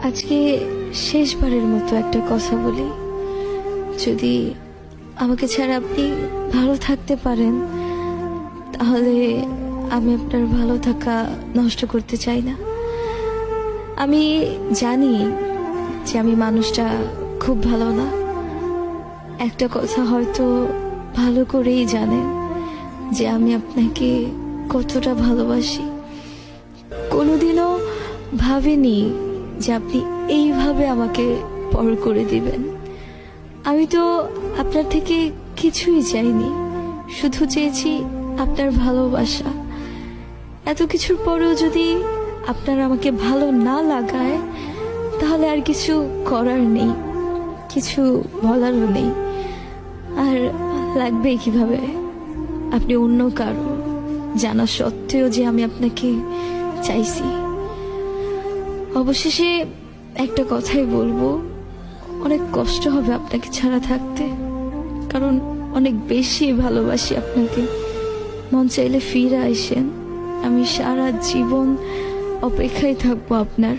আজকে শেষবারের মতো একটা কথা বলি, যদি আমাকে ছাড়া আপনি ভালো থাকতে পারেন তাহলে আমি আপনার ভালো থাকা নষ্ট করতে চাই না। আমি জানি যে আমি মানুষটা খুব ভালো না, একটা কথা হয়তো ভালো করেই জানেন যে আমি আপনাকে কতটা ভালোবাসি। কোনোদিনও ভাবিনি যে আপনি এইভাবে আমাকে পর করে দিবেন। আমি তো আপনার থেকে কিছুই চাইনি, শুধু চেয়েছি আপনার ভালোবাসা। এত কিছুর পরেও যদি আপনার আমাকে ভালো না লাগায় তাহলে আর কিছু করার নেই, কিছু বলারও নেই। আর লাগবে কিভাবে আপনি অন্য কারো জানা সত্ত্বেও যে আমি আপনাকে চাইছি। অবশেষে একটা কথাই বলবো, অনেক কষ্ট হবে আপনাকে ছাড়া থাকতে, কারণ অনেক বেশি ভালোবাসি আপনাকে। মন চাইলে ফিরে আসেন, আমি সারা জীবন অপেক্ষায় থাকবো আপনার।